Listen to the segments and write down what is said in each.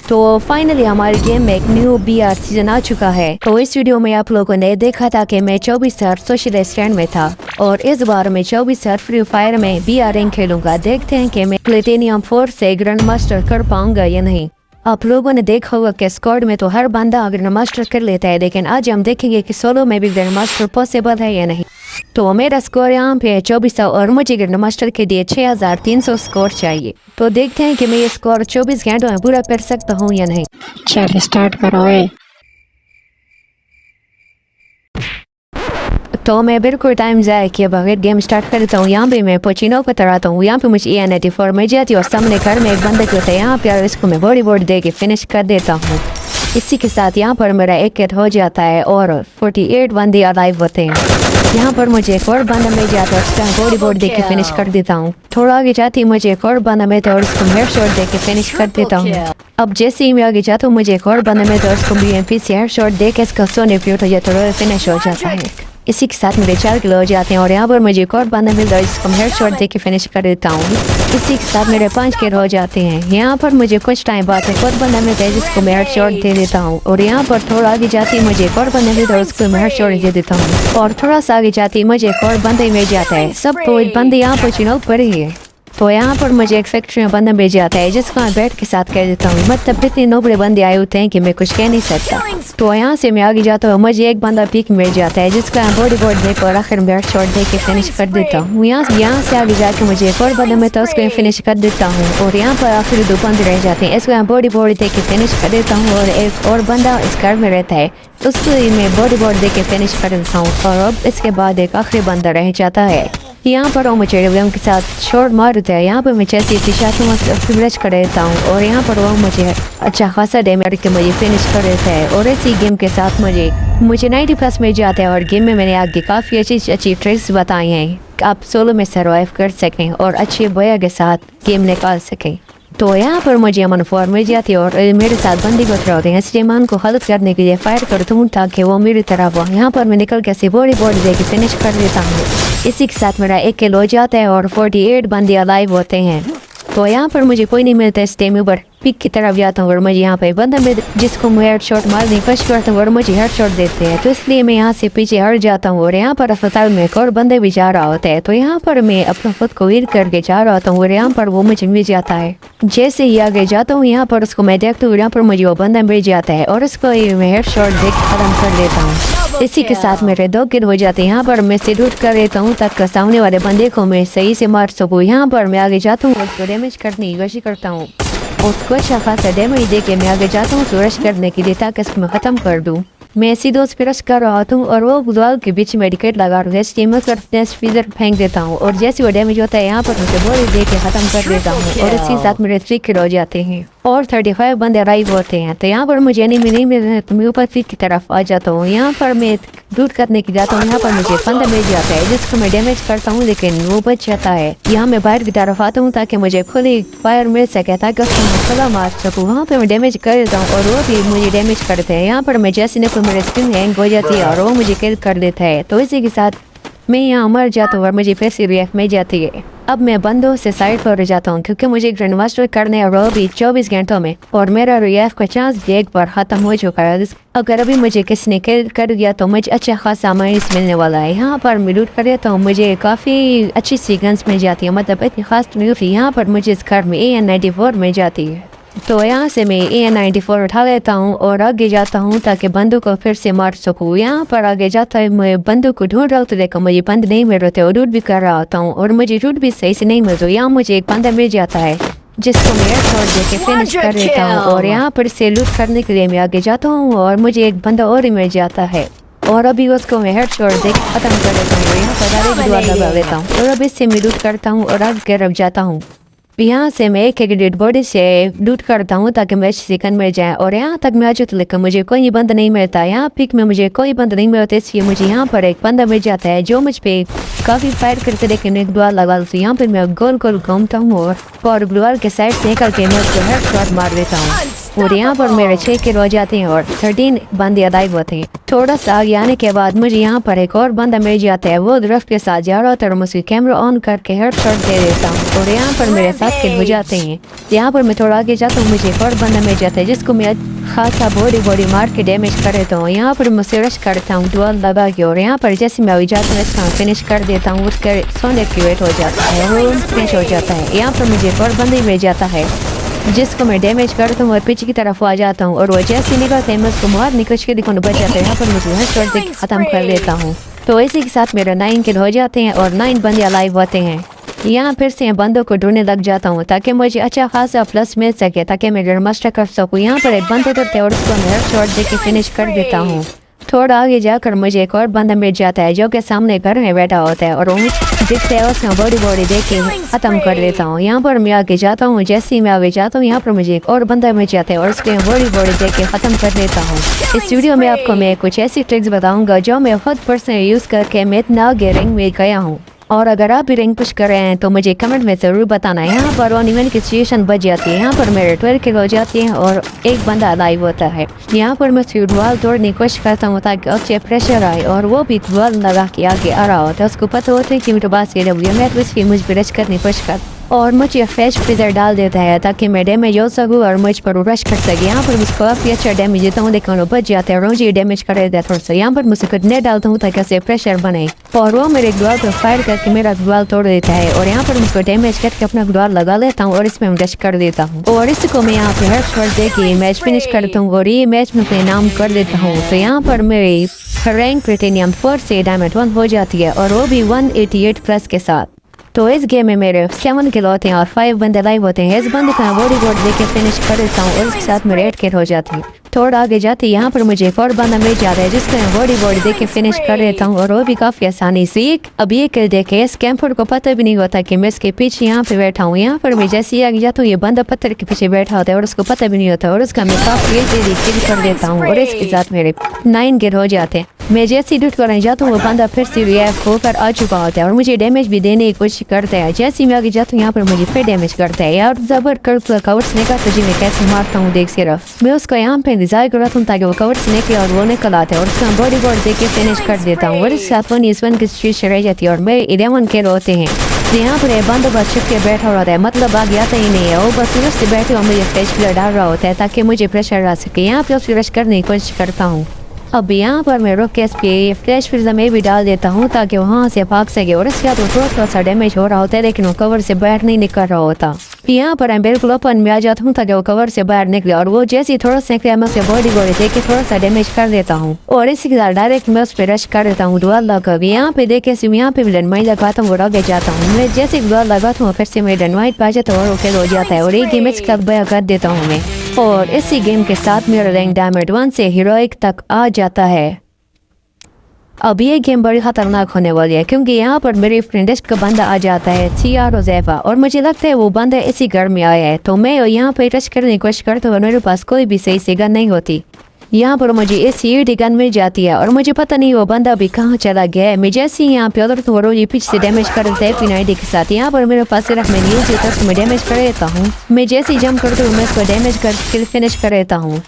तो फाइनली हमारे गेम में एक न्यू BR सीजन आ चुका है। तो इस वीडियो में आप लोगों ने देखा था कि मैं 24 स्टार सोशल स्टैंड में था और इस बार मैं 24 स्टार फ्री फायर में BR रैंक खेलूंगा। देखते हैं कि मैं प्लेटिनियम 4 से ग्रैंड मास्टर कर पाऊंगा या नहीं। आप लोगों ने देखा होगा कि स्क्वाड में तो हर बंदा ग्रैंड मास्टर कर लेता है, लेकिन आज हम देखेंगे कि सोलो में भी ग्रैंड मास्टर पॉसिबल है या नहीं। तो मेरा स्कोर यहाँ पे 24 और मुझे ग्रैंड मास्टर के लिए 6300 स्कोर चाहिए। तो देखते हैं कि मैं ये स्कोर 24 घंटों में पूरा कर सकता हूँ या नहीं। चल स्टार्ट करो। तो मैं बिल्कुल टाइम ज़ाया किए बगैर गेम स्टार्ट करता हूँ। यहाँ पे मैं पोचिनो को तराता हूँ। यहाँ पे मुझे EN84 मिल जाती है और सामने घर में एक बंदे को होता है। यहाँ पे इसको मैं बॉडी बोर्ड दे के फिनिश कर देता हूँ। इसी के साथ यहाँ पर मेरा एक किल हो जाता है और 48 बंदे अलाइव होते हैं। यहाँ पर मुझे एक और बंदा मिल जाता है, उसका बॉडी बोर्ड दे के फिनिश कर देता हूँ। थोड़ा आगे जाती मुझे एक और बंदा मिलता है और उसको हेडशॉट दे के फिनिश कर देता हूँ। अब जैसे ही मैं आगे जाता हूँ मुझे एक और बंदा मिलता है और उसको BMP से हेडशॉट दे के इसका सोने फ्यूट हो जाता है, फिनिश हो जाता है। इसी के साथ मेरे 4 किल हो जाते हैं और यहाँ पर मुझे एक और बंदा मिलता है जिसको हेडशॉट दे के फिनिश कर देता हूँ। इसी के साथ मेरे 5 किल हो जाते हैं। यहाँ पर मुझे कुछ टाइम बाद एक और बंदा मिलता है जिसको मैं हेडशॉट दे देता हूँ और यहाँ पर थोड़ा आगे जाती है मुझे एक और बंदा मिलता है उसको मैं हेडशॉट दे देता हूँ और थोड़ा सा आगे जाती है मुझे एक और बंदे मिल जाता है। सब तो बंदे यहाँ पर चुनाव पर ही है। तो यहाँ पर मुझे एक फैक्ट्री में बंदा भेज जाता है जिसको मैं बैट के साथ कह देता हूँ। मतलब इतने नोबड़े बंदे आए होते हैं कि मैं कुछ कह नहीं सकता। तो यहाँ से मैं आगे जाता हूँ, मुझे एक बंदा पीक मिल जाता है जिसका मैं बॉडी बोर्ड देकर और आखिर बैट शॉट दे के फिनिश कर देता हूँ। यहाँ से आगे जाके मुझे एक और बंदा मिलता है उसको मैं फिनिश कर देता हूँ और यहाँ पर आखिर 2 बंदे रह जाते हैं। इसको मैं बॉडी बोर्ड दे के फिनिश कर देता हूँ और एक और बंदा इस घर में रहता है उसको मैं बॉडी बोर्ड दे के फिनिश कर देता हूँ और अब इसके बाद एक आखिरी बंदा रह जाता है। यहाँ पर वो मुझे रिव्यम के साथ शॉट मार देता है। यहाँ पर मैं चेसी फिनिश कर देता हूँ और यहाँ पर वो मुझे अच्छा खासा डैमेज के मुझे फिनिश कर देता है और इसी गेम के साथ मुझे 90+ मिल जाता है और गेम में मैंने आगे काफ़ी अच्छी ट्रिक्स बताई हैं आप सोलो में सर्वाइव कर सकें और अच्छे बोया के साथ गेम निकाल सकें। तो यहाँ पर मुझे अमन 4 मिल जाती है और मेरे साथ बंदी को होते हैं, इसलिए मैं उनको हेल्प करने के लिए फायर करता हूँ ताकि वो मेरी तरफ हो। यहाँ पर मैं निकल के बॉडी बोर्ड दे के फिनिश कर देता हूँ। इसी के साथ मेरा 1 किल हो जाता है और 48 बंदे अलाइव होते हैं। तो यहाँ पर मुझे कोई नहीं मिलता इस टाइम पर पिक की तरफ जाता हूँ और मुझे यहाँ पे बंदा मिल जिसको मैं हेडशॉट मारने की कोशिश करता हूँ और मुझे हेडशॉट देते हैं। तो इसलिए मैं यहाँ से पीछे हट जाता हूँ और यहाँ पर अस्पताल में एक और बंदे भी जा रहा होता है। तो यहाँ पर मैं अपना खुद को हील करके जा रहा होता हूँ और यहाँ पर वो मुझे मिल जाता है। जैसे ही आगे जाता हूँ यहाँ पर उसको मैं देखता हूँ, यहाँ पर मुझे वो बंदा मिल जाता है और उसको मैं हेडशॉट दे के खत्म कर देता हूँ। इसी के साथ मेरे 2 किल हो जाते हैं। यहाँ पर मैं सिल्यूट कर देता हूँ ताकि सामने वाले बंदे को मैं सही से मार सकूँ। यहाँ पर मैं आगे जाता हूँ उसको डैमेज करने की कोशिश करता हूँ उसको अच्छा खासा डैमेज दे के मैं आगे जाता हूँ रश करने के लिए ताकि इसको मैं ख़त्म कर दूँ। मैं ऐसी दोस्त पे रश कर रहा हूँ और वो गुजवाल के बीच में विकेट लगा रहा है, मैं करते स्पीकर फेंक देता हूँ और जैसे वो डैमेज होता है यहाँ पर मुझे बॉडी दे के ख़त्म कर देता हूँ और इसी साथ मेरे 3 किल हो जाते हैं और 35 बंदे अराइव होते हैं। तो यहाँ पर मुझे एनिमी नहीं मिल रहे तो मैं ऊपर की तरफ आ जाता हूँ। यहाँ पर मैं लूट करने की जाता हूँ। यहाँ पर मुझे बंदा मिल जाता है जिसको मैं डैमेज करता हूँ लेकिन वो बच जाता है। यहाँ मैं बाहर की तरफ आता हूँ ताकि मुझे खुली फायर मिल सके ताकि उसको मैं खुला मार सकूँ। वहाँ पर मैं डैमेज कर देता हूँ और वो भी मुझे डैमेज करते हैं। यहाँ पर मैं जैसे ने मेरे स्किन हैंग हो जाती है और वो मुझे किल कर देता है। तो इसी के साथ मैं यहाँ मर जाता हूँ और मुझे फिर से रिएक्ट मिल जाती है। अब मैं बंदों से साइड पर जाता हूँ क्योंकि मुझे ग्रैंड मास्टर करने है वो भी 24 घंटों में और मेरा रिएक्ट का चांस भी एक बार ख़त्म हो चुका है। अगर अभी मुझे किसी ने किल कर दिया तो मुझे अच्छा खासा माइनस मिलने वाला है। यहाँ पर मैं लूट कर देता हूँ, मुझे काफ़ी अच्छी सी गन्स मिल जाती है, मतलब इतनी खास नहीं होती। यहाँ पर मुझे इस घर में AN94 मिल जाती है। तो यहाँ से मैं AN94 उठा लेता हूँ और आगे जाता हूँ ताकि बंदूक को फिर से मार सकूँ। यहाँ पर आगे जाता है मैं बंदूक को ढूंढ रहा हूँ तो देखो मुझे बंद नहीं मिल रहे थे और लूट भी कर रहा होता हूँ और मुझे लूट भी सही से नहीं मिल रही। यहाँ मुझे एक बंदा मिल जाता है जिसको मैं हेडशॉट दे के फिनिश कर देता हूँ और यहाँ पर से लूट करने के लिए मैं आगे जाता हूँ और मुझे एक बंदा और ही मिल जाता है और अभी उसको मैं हेडशॉट दे के ख़त्म कर देता हूँ। यहाँ पर डायरेक्ट दुआ लगा देता हूँ और अब इससे मैं लूट करता हूँ और आगे रख जाता हूँ। यहाँ से मैं एक डेड बॉडी से लूट करता हूँ ताकि मैं चिकन मिल जाए और यहाँ तक मैं आ जाता लेकिन मुझे कोई बंदा नहीं मिलता। यहाँ पिक में मुझे कोई बंदा नहीं मिलता इसलिए मुझे यहाँ पर एक बंदा मिल जाता है जो मुझ पे काफ़ी फायर करते लेकिन एक दुआ लगा तो यहाँ पर मैं गोल गोल घूमता हूँ और ग्लूअर के साइड से निकल के मैं उसको हेडशॉट मार देता हूँ और यहाँ पर मेरे 6 किल हो जाते हैं और 13 बंदे अदाइब होते हैं। थोड़ा सा आगे आने के बाद मुझे यहाँ पर एक और बंदा मिल जाता है। वो दरख्त के साथ जा रहा होता है और मुझे कैमरा ऑन करके हेडशॉट दे देता हूँ और यहाँ पर मेरे 7 किल हो जाते हैं। यहाँ पर मैं थोड़ा आगे जाता हूँ, मुझे एक और बंदा मिल जाता है जिसको मैं खासा बॉडी मार के डैमेज कर देता हूँ। यहाँ पर मुझे रश करता हूँ डुअल लगा के और यहाँ पर जैसे मैं जाता हूँ इसका फिनिश कर देता हूँ। उसका सोने की वेट हो जाता है, वो फिनिश हो जाता है। यहाँ पर मुझे एक और बंदा मिल जाता है जिसको मैं डैमेज करता हूँ और पीछे की तरफ आ जाता हूँ और वो जैसे निकलते हैं मैं उसको मार निकल के दिखा बच जाता है। यहाँ पर मुझे हेडशॉट देके ख़त्म कर देता हूँ। तो इसी के साथ मेरा 9 किल हो जाते हैं और 9 बंदे अलाइव होते हैं। यहाँ फिर से बंदों को ढूंढने लग जाता हूँ ताकि मुझे अच्छा खासा प्लस मिल सके, ताकि मैं ग्रैंड मास्टर कर सकूँ। यहाँ पर एक बंदा उतरते हैं और उसको मैं हेडशॉट देके फिनिश कर देता हूँ। थोड़ा आगे जाकर मुझे एक और बंदा मिल जाता है जो कि सामने घर में बैठा होता है और वो दिखते है उसमें बॉडी देख के ख़त्म कर देता हूँ। यहाँ पर मैं आगे जाता हूँ, जैसे ही मैं आगे जाता हूँ यहाँ पर मुझे एक और बंदा मिल जाता है और उसके बॉडी देख के ख़त्म कर देता हूँ। इस वीडियो में आपको मैं कुछ ऐसी ट्रिक्स बताऊँगा जो मैं खुद पर्सनली यूज़ करके मैं इतना आगे रैंक में गया हूँ। और अगर आप भी रैंक पुश कर रहे हैं तो मुझे कमेंट में ज़रूर बताना। यहाँ पर 1 इवेंट की सिचुएशन बच जाती है। यहाँ पर मेरे 12 किल हो जाती हैं और एक बंदा लाइव होता है। यहाँ पर मैं वॉल तोड़ने की कोशिश करता हूँ ताकि उससे प्रेशर आए और वो भी वॉल लगा के आगे आ रहा होता है। उसको पता होता है कि मेरे पास ये मैं तो उसकी मुझ पर रश करने की कोशिश कर और मुझे फ्रेश फ्रीजर डाल देता है ताकि मैं डैमेज हो सकूँ और मुझ पर रश कर सके। यहाँ पर मुझको काफ़ी अच्छा डैमेज देता हूँ लेकिन वो बच जाता है और मुझे डैमेज कर देता है थोड़ा सा। यहाँ पर मुझसे कुछ नेट डालता हूँ ताकि उसे प्रेशर बने और वो मेरे ग्वाल पर फायर करके मेरा ग्वाल तोड़ देता है और यहाँ पर मुझको डैमेज करके अपना ग्वाल लगा लेता हूँ और इसमें रश कर देता हूँ और इसको मैं यहाँ पर हेडशॉट दे के मैच फिनिश करता हूँ और ये मैच में अपने नाम कर देता हूँ। तो यहाँ पर मेरी रैंक प्लेटिनियम 4 से डायमंड 1 हो जाती है और वो भी 188 प्लस के साथ। तो इस गेम में मेरे 7 किल होते हैं और 5 बंदे लाइव होते हैं। इस बंदे का बॉडी देके फिनिश कर देता हूँ और इसके साथ मेरे 8 किल हो जाती है। थोड़ा आगे जाते यहाँ पर मुझे एक और बंदा मिल जाता है जिसका मैं बॉडी देके फिनिश कर देता हूँ और वो भी काफ़ी आसानी से। अब ये किल देखे इस कैंपर को पता भी नहीं होता कि मैं इसके पीछे यहाँ पे बैठा हूँ। यहाँ पर मैं जैसे ही आगे जाता हूँ ये बंदा पत्थर के पीछे बैठा होता है और उसको पता भी नहीं होता और उसका मैं काफ़ी किल कर देता हूँ और इसके साथ मेरे 9 किल हो जाते हैं। मैं जैसे ही लूट करने जाता हूँ वो बंदा फिर से रिएक्ट होकर आ चुका होता है और मुझे डैमेज भी देने की कोशिश करता है। जैसे ही मैं आगे जाता हूँ यहाँ पर मुझे फिर डैमेज करता है। यार जबर कर कवर से निकल तुझे मैं कैसे मारता हूँ देख सिर्फ। मैं उसका यहाँ पे इंतजार कर रहा हूँ ताकि वो कवर से निकले और वो निकल आता है और उसका बॉडी दे के फिनिश कर देता हूँ और इसके साथ 1 की सिचुएशन रह जाती है और मेरे 11 किल होते हैं। तो यहाँ पर बंदा बस छुप के बैठा होता है, मतलब आगे आता ही नहीं है, वो बस उससे बैठे और मुझे फ्रेश प्लेयर डाल रहा होता है ताकि मुझे प्रेशर आ सके। यहाँ पे उसकी रश करने की कोशिश करता हूँ। अब यहाँ पर मैं रुक के इस पे फ्लैश फ्रीजर में भी डाल देता हूँ ताकि वहाँ से भाग सके और इसके बाद थोड़ा सा डैमेज हो रहा होता है लेकिन वो कवर से बाहर नहीं निकल रहा होता। यहाँ पर मैं बिल्कुल ओपन में आ जाता हूँ ताकि वो कवर से बाहर निकले और वो जैसे ही थोड़ा सा निकले मैं उसे बॉडी देके थोड़ा सा डैमेज कर देता हूँ और इसी के साथ डायरेक्ट मैं उस पर रश कर देता हूँ डुअल लगा। यहाँ पे देखे यहाँ पे मैं लगाता हूँ और आगे जाता हूँ। मैं जैसे डुअल लगाता हूँ फिर से मैं डनवाइट पा जाता हूँ और किल हो जाता है और एक गेम इसका बया कर देता हूँ मैं और इसी गेम के साथ मेरा रैंक डायमंड 1 से हीरोइक तक आ जाता है। अब ये गेम बड़ी खतरनाक होने वाली है क्योंकि यहाँ पर मेरी फ्रेंड का बंदा आ जाता है CR ज़ैफा और मुझे लगता है वो बंदा इसी घर में आया है। तो मैं यहाँ पे टच करने की कोशिश करता हूँ और मेरे पास कोई भी सही से गन नहीं होती। यहाँ पर मुझे इस गन मिल जाती है और मुझे पता नहीं वो बंदा अभी कहाँ चला गया है। मैं जैसे ही यहाँ पे उधर तो वो पीछे से डैमेज कर देता है P90 के साथ। यहाँ पर मेरे पास सिर्फ मैं न्यूज़ होता है मैं डैमेज कर देता हूँ। मैं जैसे ही जंप करता हूँ मैं इसको डैमेज कर फिनिश कर देता हूँ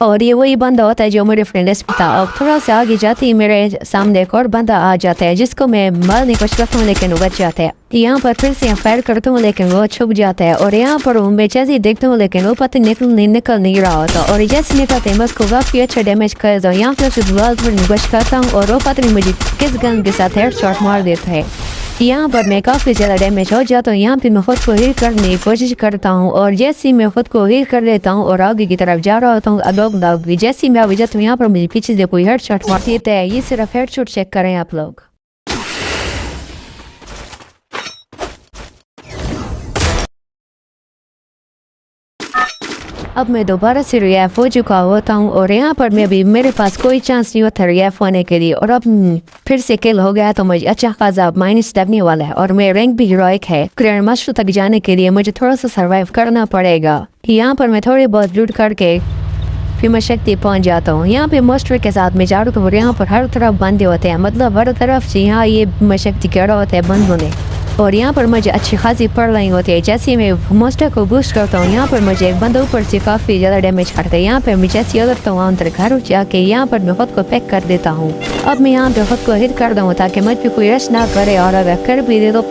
और ये वही बंदा होता है जो मेरे फ्रेंड था। अब थोड़ा सा आगे जाते ही मेरे सामने एक और बंदा आ जाता है जिसको मैं मारने की कोशिश करता हूँ लेकिन वो बच जाता है। यहाँ पर फिर से फायर करता हूँ लेकिन वो छुप जाता है और यहाँ पर मैं जैसे ही देखता हूँ लेकिन वो पता निकल नहीं रहा होता और जैसे निकलते हैं मैं उसको काफ़ी अच्छा डैमेज कर देता हूँ। यहाँ पर कोशिश करता हूँ और वो पता नहीं मुझे किस गन के साथ हेडशॉट मार देता है। यहाँ पर मैं काफ़ी ज़्यादा डैमेज हो जाता हूँ। यहाँ पे मैं खुद को हील करने की कोशिश करता हूँ और जैसे ही मैं खुद को हील कर लेता हूँ और आगे की तरफ जा रहा होता हूँ अलोग भी जैसे ही मैं आगे जाता हूँ यहाँ पर मुझे पीछे से कोई हेडशॉट मार देता है। ये सिर्फ हेडशॉट चेक करें आप लोग। अब मैं दोबारा से रिएफ हो चुका होता हूँ और यहाँ पर मैं भी मेरे पास कोई चांस नहीं होता रिएफ होने के लिए और अब फिर से किल हो गया तो मुझे अच्छा खासा माइनस लगने वाला है और मेरा रैंक भी हीरोइक है। ग्रैंड मास्टर तक जाने के लिए मुझे थोड़ा सा सर्वाइव करना पड़ेगा। यहाँ पर मैं थोड़ी बहुत लूट करके फिर मैं शक्ति पहुँच जाता हूँ। यहाँ पे मास्टर के साथ मैं जा रहा हूँ। यहाँ पर हर तरफ बंदे होते हैं, मतलब हर तरफ से यहाँ ये मैं शक्ति कह रहा होता है बंद होने और यहाँ पर मुझे अच्छी खासी पड़ रही होती है। जैसे मैं मोस्टर को बूस्ट करता हूँ यहाँ पर मुझे एक बंदा ऊपर से काफ़ी ज़्यादा डैमेज करता है। यहाँ पर मैं जैसे उतरता हूँ अंदर घर जाके यहाँ पर मैं खुद को पैक कर देता हूँ। अब मैं यहाँ पे खुद को हिट कर दूँ ताकि मुझ पर कोई रश ना करे, और अगर कर भी दे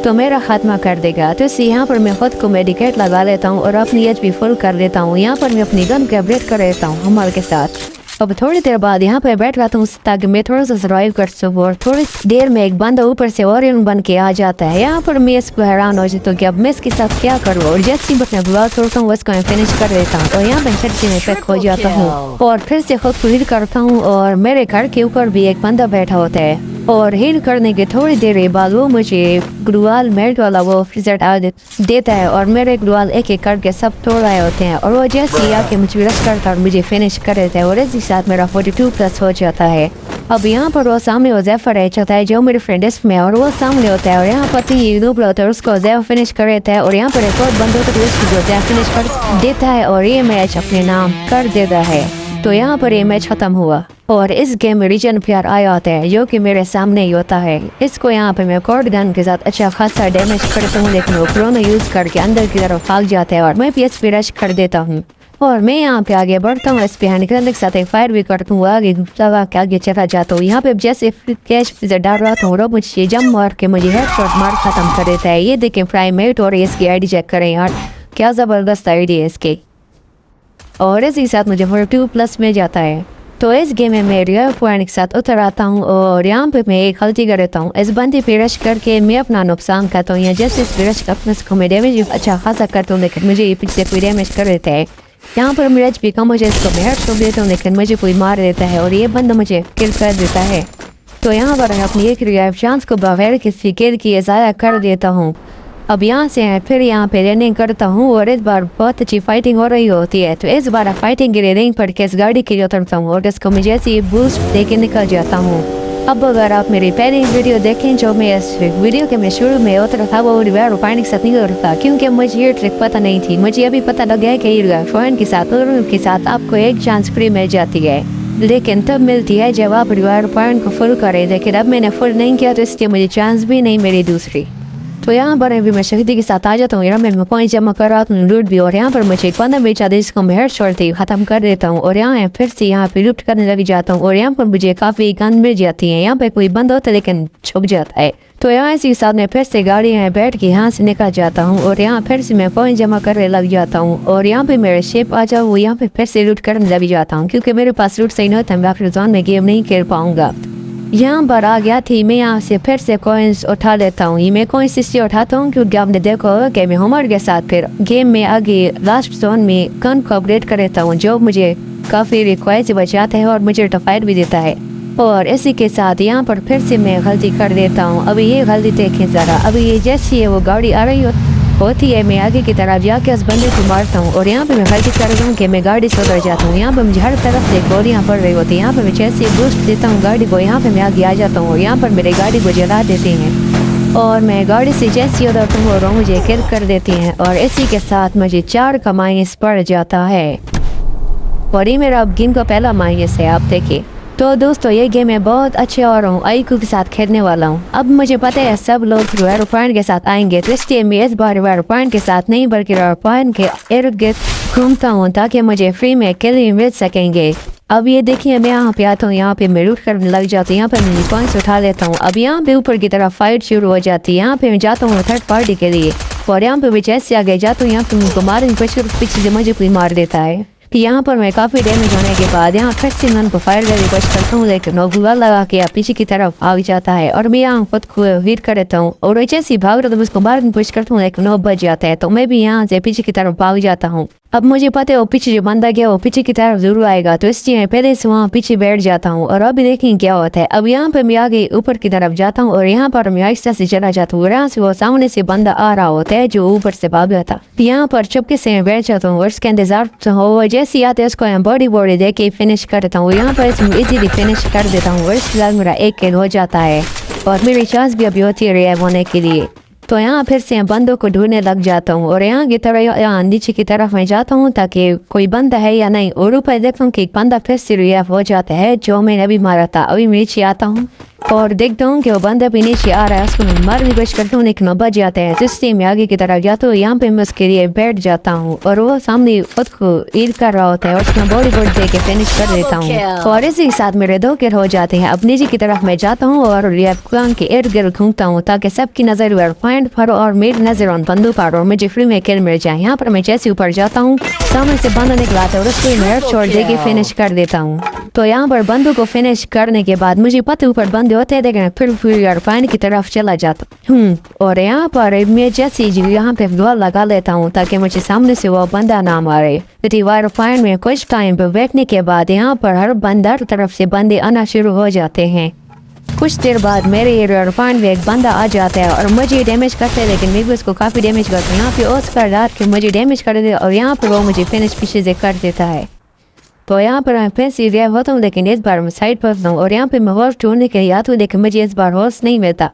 तो मेरा खात्मा कर देगा। तो इससे यहाँ पर मैं खुद को मेडिकेट लगा लेता हूँ और अपनी एच भी फुल कर लेता हूँ। यहाँ पर मैं अपनी गन का अपग्रेड कर लेता हूँ हमल के साथ। अब थोड़ी देर बाद यहाँ पे बैठ जाता हूँ ताकि मैं थोड़ा सा सर्वाइव कर सकूँ, और थोड़ी देर में एक बंदा ऊपर से ओरियन बन के आ जाता है। यहाँ पर मैं इसको हैरान हो जाता हूँ कि अब मैं इसके साथ क्या करूँ, और जैसे ही अपना ब्लॉग छोड़ता हूँ उसको मैं फिनिश कर लेता हूँ। और यहाँ पर फिर से मैं पैक हो जाता हूँ और फिर से खुद को हिट करता हूँ, और मेरे घर के ऊपर भी एक बंदा बैठा होता है। और हिट करने के थोड़ी देर बाद वो मुझे ग्लूवाल मेल्ट वाला वो फ्रीजर देता है, और मेरे ग्लूवाल एक एक करके सब तोड़ रहे होते हैं, और वो जैसे ही आके मुझे रश करता और मुझे फिनिश कर देता है, और इसी साथ मेरा 42+ हो जाता है। अब यहाँ पर वो सामने वो ज़ेफर है चलता है जो मेरे फ्रेंड इसमें, और वो सामने होता है, और यहाँ पर तीन डूबला होता है उसको ज़ेफर फिनिश कर देता है, और यहाँ पर एक और बंदों को उसको जो ज़ेफर फिनिश कर देता है, और ये मैच अपने नाम कर देता है। तो यहाँ पर ये मैच खत्म हुआ, और इस गेम में रीजन प्यार आया होता है जो कि मेरे सामने ही होता है। इसको यहाँ पे मैं कॉर्ड गन के साथ अच्छा खासा डैमेज करता हूँ, लेकिन वो क्रोनो यूज़ करके अंदर की तरफ भाग जाता है, और मैं भी इस पे रश कर देता हूँ। और मैं यहाँ पे आगे बढ़ता हूँ, इस पे हैंड के साथ एक फायर भी करता हूँ, आगे लगा के आगे चला जाता हूँ। यहाँ पे जैसे कैश डाल रहा था और मुझे जम मार के मुझे हेडशॉट मार खत्म कर देता है। ये देखें प्राइमेट, और इसकी आईडी चेक करें यार, क्या ज़बरदस्त आईडी है इसकी, और इसी साथ मुझे 42+ में जाता है। तो इस गेम में मैं रियल पॉइंट के साथ उतर आता हूँ, और यहाँ पे मैं एक गलती करता हूँ, इस बंदे पे रश करके मैं अपना नुकसान करता हूँ। या जैसे इस पे रश करने को मैं डैमेज अच्छा खासा करता हूँ, लेकिन मुझे ये पीछे कोई डैमेज कर देता है। यहाँ पर मेरा एचपी कम हो जाए इसको मैं हेडशॉट देता हूँ, लेकिन मुझे कोई मार देता है, और ये बंदा मुझे किल कर देता है। तो यहाँ पर मैं अपनी एक रिवाइव चांस को बगैर किसी किल किए ज़ाया कर देता हूँ। अब यहाँ से फिर यहाँ पे रनिंग करता हूँ, और इस बार बहुत अच्छी फाइटिंग हो रही होती है। तो इस बार फाइटिंग के लिए रिंग पर के इस गाड़ी के लिए उतरता हूँ, और इसको मैं जैसे ही बूस्ट दे के निकल जाता हूँ। अब अगर आप मेरी पहली वीडियो देखें जो मैं इस वीडियो के मैं शुरू में उतरा था, वो रिवायर पॉइंट के साथ नहीं उतरता, क्योंकि मुझे ये ट्रिक पता नहीं थी। मुझे अभी पता लग गया कि रिवायर पॉइंट के साथ आपको एक चांस फ्री मिल जाती है, लेकिन तब मिलती है जब आप रिवायर पॉइंट को फुल करें। लेकिन अब मैंने फुल नहीं किया, तो इसलिए मुझे चांस भी नहीं मिली दूसरी। तो यहाँ पर अभी मैं शहीदी के साथ आ जाता हूँ, यहाँ मैं पॉइंट जमा कर रहा हूँ लूट भी, और यहाँ पर मुझे एक बंदा बेचा था जिसको मैं हेडशॉट थी ख़त्म कर देता हूँ, और यहाँ फिर से यहाँ पे लूट करने लग जाता हूँ, और यहाँ पर मुझे काफ़ी गन मिल जाती है। यहाँ पे कोई बंदा होता है लेकिन छुप जाता है। तो यहाँ इसी साथ में फिर से गाड़ी में बैठ के यहाँ से निकल जाता हूँ, और यहाँ फिर से मैं पॉइंट जमा करने लग जाता हूँ, और यहाँ पे मेरे शेप आ जाओ, यहाँ पे फिर से लूट करने लग जाता हूँ, क्योंकि मेरे पास लूट सही नहीं होता, मैं आखिर जोन में गेम नहीं खेल पाऊँगा। यहाँ पर आ गया थी, मैं यहाँ से फिर से कॉइन्स उठा लेता हूँ। ये मैं कॉइन्स इसलिए उठाता हूँ क्योंकि आपने देखा होगा कि मैं हमर के साथ फिर गेम में आगे लास्ट जोन में गन को अपग्रेड कर लेता हूँ, जो मुझे काफ़ी रिक्वायर से बचाता है और मुझे टफाइट भी देता है। और इसी के साथ यहाँ पर फिर से मैं गलती कर देता हूँ। अभी ये गलती देखें ज़रा, अभी ये जैसी है वो गाड़ी आ रही होती है, मैं आगे की तरफ जाके उस बंदे को मारता हूँ, और यहाँ पे मैं गलती कर रहा हूँ कि मैं गाड़ी से उतर जाता हूँ। यहाँ पे मुझे हर तरफ से गोलियाँ पड़ रही होती है। यहाँ पे मैं जैसे बूस्ट देता हूँ गाड़ी को, यहाँ पे मैं आगे आ जाता हूँ, और यहाँ पर मेरी गाड़ी को जला देते हैं, और मैं गाड़ी से जैसे उतरता हूँ और मुझे किल कर देती हैं, और इसी के साथ मुझे 4 का माइनस पड़ जाता है, और ये मेरा अब गेम का पहला माइनस है, आप देखिए। तो दोस्तों ये गेम मैं बहुत अच्छे और हूँ आईक्यू के साथ खेलने वाला हूँ। अब मुझे पता है सब लोग रिवायर पॉइंट के साथ आएंगे, तो इसलिए मैं इस बार रिवायर पॉइंट के साथ नहीं बल्कि रिवायर पॉइंट के इर्द गिर्द घूमता हूँ ताकि मुझे फ्री में किल मिल सकेंगे। अब ये देखिए मैं यहाँ पे आता हूँ, यहाँ पे मैं लूट करने लग जाती हूँ, यहाँ पे मैं पॉइंट्स उठा लेता हूँ। अब यहाँ पे ऊपर की तरफ फाइट शुरू हो जाती है, यहाँ पे मैं जाता हूँ थर्ड पार्टी के लिए, और यहाँ पे मैं जैसे आगे जाता हूँ यहाँ पे मुझको मारने पीछे से मुझे कोई मार देता है। यहाँ पर मैं काफ़ी डैमेज होने के बाद यहाँ फिर से गन को फायर करके कोशिश करता हूँ, लेकिन वो गुलाल लगा के पीछे की तरफ भाग जाता है, और मैं यहाँ खुद को हिट कर देता हूँ, और जैसे भाग रहा तो उसको मारने की कोशिश करता हूँ, लेकिन वो बच जाता है, तो मैं भी यहाँ से पीछे की तरफ भाग जाता हूँ। अब मुझे पता है वो पीछे जो बंदा गया वो पीछे की तरफ जरूर आएगा, तो इसलिए मैं पहले से वहाँ पीछे बैठ जाता हूँ, और अभी देखें क्या होता है। अब यहाँ पर मैं आगे ऊपर की तरफ जाता हूँ, और यहाँ पर मैं आहिस्ता से चला जाता हूँ, यहाँ से वो सामने से बंदा आ रहा होता है जो ऊपर से भाग गया था। यहाँ पर चुपके से मैं बैठ जाता हूँ और उसके इंतजार हो, जैसे आते उसको बॉडी दे के फिनिश करता हूँ। यहाँ पर इजीली फिनिश कर देता हूँ, और इसके बाद मेरा 1 किल हो जाता है, और मेरी चांस भी अभी होती है रिवाइव होने के लिए। तो यहाँ फिर से बंदों को ढूंढने लग जाता हूँ, और यहाँ की तरह यहाँ नीचे की तरफ मैं जाता हूँ ताकि कोई बंदा है या नहीं, और ऊपर देखता हूँ कि एक बंदा फिर से रिवाइव हो जाता है जो मैंने अभी मारा था। अभी मैं नीचे आता हूँ, और देखता हूँ कि वो बंदा भी नीचे आ रहा है, उसको मैं मारने की कोशिश करता हूँ लेकिन वो बच जाता है। जिससे मैं आगे की तरफ जाता हूँ, यहाँ पे मैं उसके लिए बैठ जाता हूँ और वो सामने खुद को ईद कर रहा होता है और उसमें बॉडी बोर्ड दे के फिनिश कर देता हूँ और इसी के साथ मेरे 2 किल हो जाते हैं। अब नीचे की तरफ मैं जाता हूँ और रियान के इर्द गिर्द घूमता हूँ ताकि सबकी नजर पॉइंट पर और मेरी नजर उन बंदों पर और मुझे फ्री में किल मिल जाए। यहाँ पर मैं जैसे ऊपर जाता हूँ, सामने से बंदा निकलाता है और उसको मैं छोड़ दे के फिनिश कर देता हूँ। तो यहाँ पर बंदों को फिनिश करने के बाद मुझे पता ऊपर बंदे होते हैं, लेकिन फिर एयरप्लेन की तरफ चला जाता हूँ और यहाँ पर मैं जैसे यहाँ पे दुआ लगा लेता हूँ ताकि मुझे सामने से वो बंदा ना मारे। एयरप्लेन में कुछ टाइम पर बैठने के बाद यहाँ पर हर बंदर तरफ से बंदे आना शुरू हो जाते हैं। कुछ देर बाद मेरे एयरप्लेन में एक बंदा आ जाता है और मुझे डैमेज करता है, लेकिन मैं भी उसको काफ़ी डैमेज करता हूँ। यहाँ पे ऑस्कर डाल के मुझे डैमेज कर देता है और यहाँ पर वो मुझे फिनिश पीछे से कर देता है। तो यहाँ पर मैं फिर से रिवाइव होता हूँ, लेकिन इस बार मैं साइड पर हूँ और यहाँ पे मैं हॉर्स ढूंढने के लिए आता हूँ, लेकिन मुझे इस बार हॉर्स नहीं मिलता।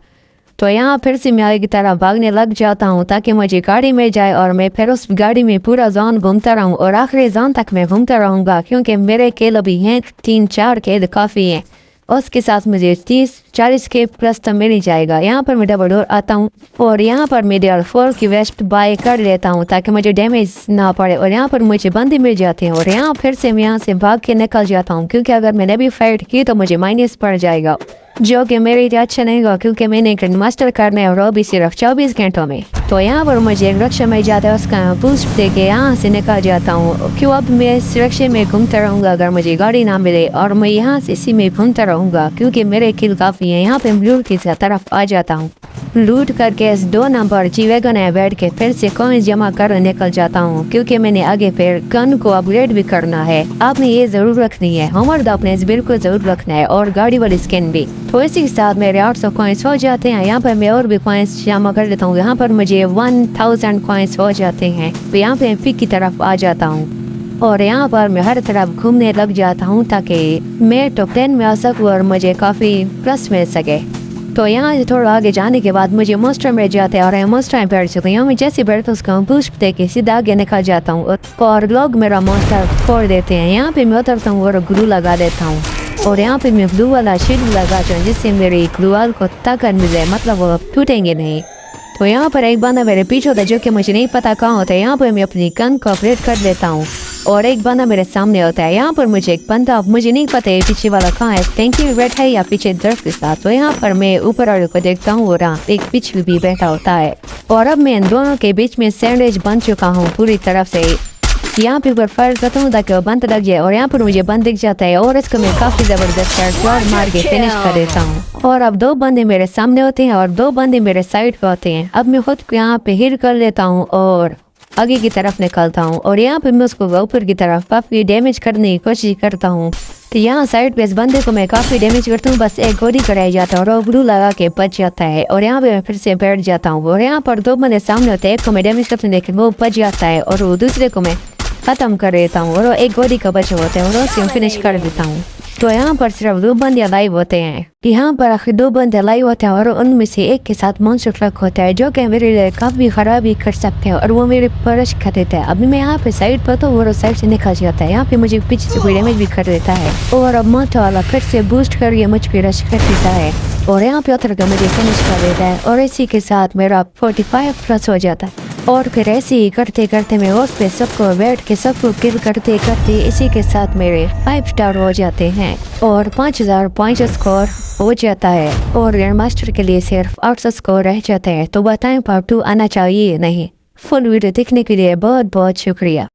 तो यहाँ फिर से मैं आगे की तरह भागने लग जाता हूँ ताकि मुझे गाड़ी मिल जाए और मैं फिर उस गाड़ी में पूरा जोन घूमता रहूँ और आखिरी जोन तक मैं घूमता रहूँगा, क्योंकि मेरे खेल अभी हैं 3-4 खेल काफ़ी हैं। उसके साथ मुझे 30-40 के प्लस तो मिल ही जाएगा। यहाँ पर मैं डबल डोर आता हूँ और यहाँ पर मैं DL4 की वेस्ट बाय कर लेता हूँ ताकि मुझे डैमेज ना पड़े और यहाँ पर मुझे बंदे मिल जाते हैं और यहाँ फिर से मैं यहाँ से भाग के निकल जाता हूँ, क्योंकि अगर मैंने भी फाइट की तो मुझे माइनस पड़ जाएगा, जो कि मेरे लिए अच्छा नहीं होगा, क्योंकि मैंने ग्रैंड मास्टर करना है और वो भी सिर्फ 24 घंटों में। तो यहाँ पर मुझे एक रक्षा मिल जाता है, उसका बूस्ट दे के यहाँ से निकल जाता हूँ। क्यों अब मैं सुरक्षा में घूमता रहूँगा अगर मुझे गाड़ी ना मिले, और मैं यहाँ से इसी में घूमता रहूँगा क्योंकि मेरे किल काफ़ी है। यहाँ पे लूट की तरफ आ जाता हूँ, लूट करके इस 2 नंबर G-Wagon है बैठ के फिर से कॉइंस जमा कर निकल जाता हूँ, क्योंकि मैंने आगे फिर गन को अपग्रेड भी करना है। आपने ये ज़रूर रखनी है, हमारे अपने बिल्कुल ज़रूर रखना है और गाड़ी वाली स्किन भी। तो इसी के साथ मेरे 800 कॉइंस हो जाते हैं। यहाँ पर मैं और भी कॉइंस जमा कर लेता हूँ। यहाँ पर मुझे 1000 कॉइंस हो जाते हैं। तो यहाँ पे पिक की तरफ आ जाता हूँ और यहाँ पर मैं हर तरफ घूमने लग जाता हूँ ताकि मैं टॉप 10 में आ सकूँ और मुझे काफ़ी प्लस मिल सके। तो यहाँ से थोड़ा आगे जाने के बाद मुझे मोस्टर मिल जाता है और मैं मोस्टर में बैठ जाता हूँ। यहाँ मैं जैसे बैठता हूँ उसका बूस्ट दे के सीधा आगे निकल जाता हूँ और लोग मेरा मोस्टर फोड़ देते हैं। यहाँ पे मैं उतरता हूँ और ग्लू लगा देता हूँ और यहाँ पे मैं ब्लू वाला शील्ड लगाता हूँ जिससे मेरे ग्लूवाल को ताकत मिले, मतलब वो टूटेंगे नहीं। तो यहाँ पर एक बंदा मेरे पीछे होता है जो कि मुझे नहीं पता कहाँ होता है। यहाँ पर मैं अपनी गन को अपग्रेड कर देता हूँ और एक बंदा मेरे सामने होता है। यहाँ पर मुझे एक बंदा, मुझे नहीं पता है पीछे वाला कहाँ है, टैंकी में बैठा है या पीछे दर्द के साथ। तो यहाँ पर मैं ऊपर वाले को देखता हूँ और एक पीछे भी बैठा होता है और अब मैं इन दोनों के बीच में सैंडविच बन चुका हूँ पूरी तरफ से। यहाँ पे ऊपर फायर करता हूँ ताकि वो बंद लग जाए और यहाँ पर मुझे बंद दिख जाता है और इसको मैं काफ़ी ज़बरदस्त शॉट मार के फिनिश कर देता हूँ। और अब 2 बंदे मेरे सामने होते हैं और 2 बंदे मेरे साइड पे होते हैं। अब मैं खुद को यहाँ पे हिट कर लेता हूँ और आगे की तरफ निकलता हूँ और यहाँ पे मैं उसको ऊपर की तरफ काफ़ी डैमेज करने की कोशिश करता हूँ। तो यहाँ साइड पे इस बंदे को मैं काफ़ी डैमेज करता हूँ, बस एक गोली कराई जाता है और वो ग्लू लगा के बच जाता है और यहाँ पे मैं फिर से बैठ जाता हूँ और यहाँ पर 2 बंदे सामने होते हैं। एक को मैं डैमेज करता हूँ लेकिन वो बच जाता है और वो दूसरे को मैं ख़त्म कर देता हूँ और एक गोली का बचा होता है और उसे फिनिश कर देता हूँ। तो यहाँ पर सिर्फ 2 बंदे लाइव होते हैं। यहाँ पर आखिर 2 बंदे लाइव होते हैं और उनमें से एक के साथ मॉन्स्टर ट्रक होता है जो कि मेरे लिए काफ़ी खराबी कर सकते हैं और वो मेरे परश कर देता है। अभी मैं यहाँ पे साइड पर तो वो साइड से निकल जाता है। यहाँ पे मुझे पीछे से कोई डैमेज भी कर देता है और अब मोटो वाला फिर से बूस्ट करके मुझ पे रश कर देता है और यहाँ पे उतर कर मुझे फिनिश कर देता है और इसी के साथ मेरा 45 प्लस हो जाता है। और फिर ऐसे ही करते करते मैं उस पे सबको बैठ के सबको किल करते करते इसी के साथ मेरे 5 स्टार हो जाते हैं और 5000 पॉइंट स्कोर हो जाता है और ग्रैंड मास्टर के लिए सिर्फ 800 स्कोर रह जाते हैं। तो बताएं पार्ट 2 आना चाहिए या नहीं। फुल वीडियो देखने के लिए बहुत बहुत शुक्रिया।